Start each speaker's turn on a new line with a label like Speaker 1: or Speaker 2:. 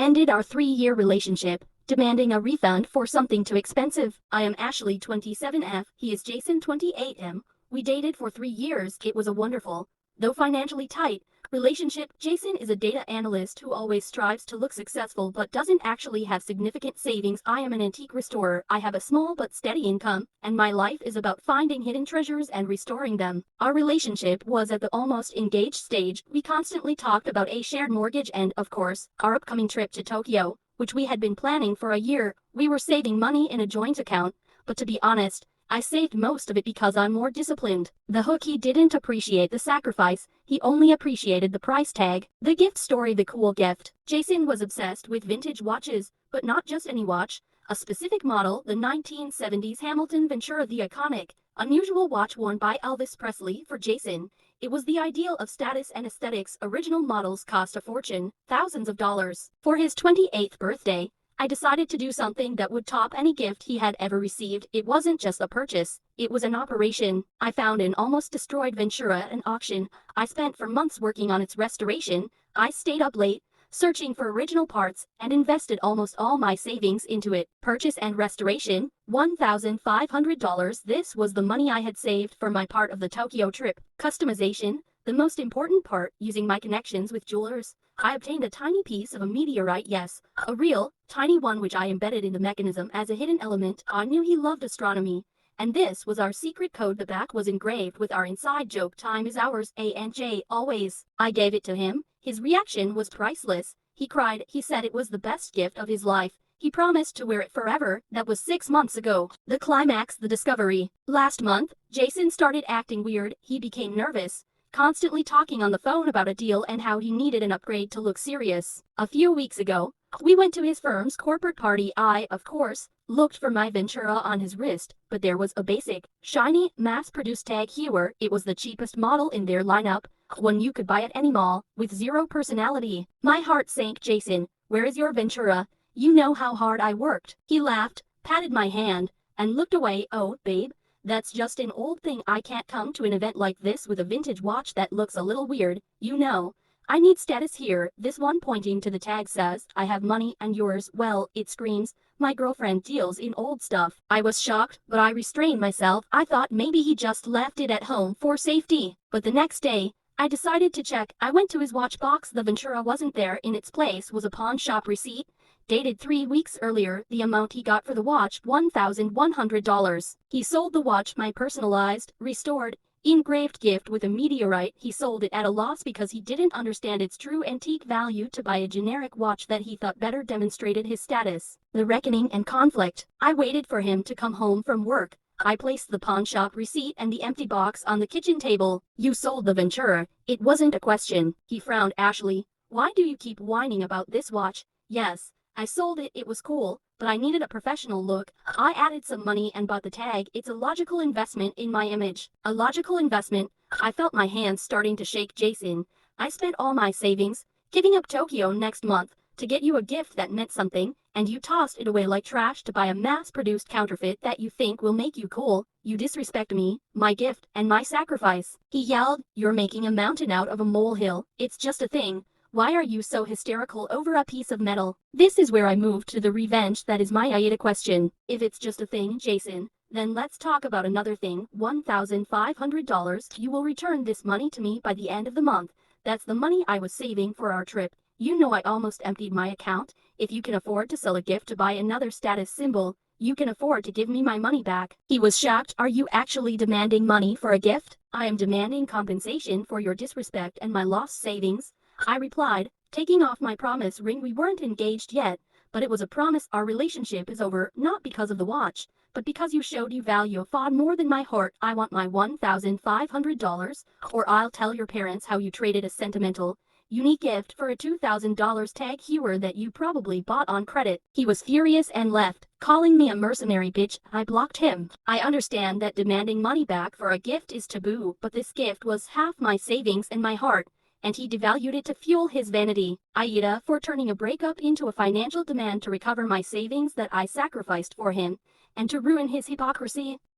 Speaker 1: ended our 3-year relationship, demanding a refund for something too expensive. I am Ashley 27F, he is Jason 28M. We dated for 3 years. It was a wonderful, though financially tight, relationship. Jason is a data analyst who always strives to look successful but doesn't actually have significant savings. I am an antique restorer. I have a small but steady income, and my life is about finding hidden treasures and restoring them. Our relationship was at the almost engaged stage. We constantly talked about a shared mortgage and, of course, our upcoming trip to Tokyo, which we had been planning for a year. We were saving money in a joint account, but to be honest, I saved most of it because I'm more disciplined. The hook: he didn't appreciate the sacrifice, he only appreciated the price tag. The gift story: the cool gift. Jason was obsessed with vintage watches, but not just any watch, a specific model, the 1970s Hamilton Ventura, the iconic, unusual watch worn by Elvis Presley. For Jason, it was the ideal of status and aesthetics. Original models cost a fortune, thousands of dollars. For his 28th birthday, I decided to do something that would top any gift he had ever received. It wasn't just a purchase, it was an operation. I found an almost destroyed Ventura at an auction. I spent for months working on its restoration. I stayed up late, searching for original parts, and invested almost all my savings into it. Purchase and restoration, $1,500. This was the money I had saved for my part of the Tokyo trip. Customization, the most important part. Using my connections with jewelers, I obtained a tiny piece of a meteorite, yes, a real, tiny one, which I embedded in the mechanism as a hidden element. I knew he loved astronomy, and this was our secret code. The back was engraved with our inside joke: time is ours, A&J, always. I gave it to him. His reaction was priceless. He cried. He said it was the best gift of his life. He promised to wear it forever. That was 6 months ago. The climax: the discovery. Last month, Jason started acting weird. He became nervous, constantly talking on the phone about a deal and how he needed an upgrade to look serious. A few weeks ago, we went to his firm's corporate party. I, of course, looked for my Ventura on his wrist, but there was a basic, shiny, mass-produced tag here. It was the cheapest model in their lineup, one you could buy at any mall, with zero personality. My heart sank. Jason, where is your Ventura? You know how hard I worked. He laughed, patted my hand, and looked away. Oh, babe, that's just an old thing. I can't come to an event like this with a vintage watch that looks a little weird. You know, I need status here. This one, pointing to the tag, says, I have money, and yours, well, it screams, my girlfriend deals in old stuff. I was shocked, but I restrained myself. I thought maybe he just left it at home for safety. But the next day, I decided to check. I went to his watch box. The Ventura wasn't there. In its place was a pawn shop receipt, dated 3 weeks earlier. The amount he got for the watch, $1,100. He sold the watch, my personalized, restored, engraved gift with a meteorite. He sold it at a loss because he didn't understand its true antique value. To buy a generic watch that he thought better demonstrated his status. The reckoning and conflict. I waited for him to come home from work. I placed the pawn shop receipt and the empty box on the kitchen table. You sold the Ventura. It wasn't a question. He frowned. Ashley, why do you keep whining about this watch? Yes, I sold it. It was cool, but I needed a professional look. I added some money and bought the tag. It's a logical investment in my image. A logical investment. I felt my hands starting to shake. Jason, I spent all my savings, giving up Tokyo next month, to get you a gift that meant something, and you tossed it away like trash to buy a mass-produced counterfeit that you think will make you cool. You disrespect me, my gift, and my sacrifice. He yelled. You're making a mountain out of a molehill. It's just a thing. Why are you so hysterical over a piece of metal? This is where I moved to the revenge. That is my Aida question. If it's just a thing, Jason, then let's talk about another thing. $1,500. You will return this money to me by the end of the month. That's the money I was saving for our trip. You know I almost emptied my account. If you can afford to sell a gift to buy another status symbol, you can afford to give me my money back. He was shocked. Are you actually demanding money for a gift? I am demanding compensation for your disrespect and my lost savings, I replied, taking off my promise ring. We weren't engaged yet, but it was a promise. Our relationship is over, not because of the watch, but because you showed you value far more than my heart. I want my $1,500, or I'll tell your parents how you traded a sentimental, unique gift for a $2,000 tag here that you probably bought on credit. He was furious and left, calling me a mercenary bitch. I blocked him. I understand that demanding money back for a gift is taboo, but this gift was half my savings and my heart, and he devalued it to fuel his vanity. Aida, for turning a breakup into a financial demand to recover my savings that I sacrificed for him, and to ruin his hypocrisy.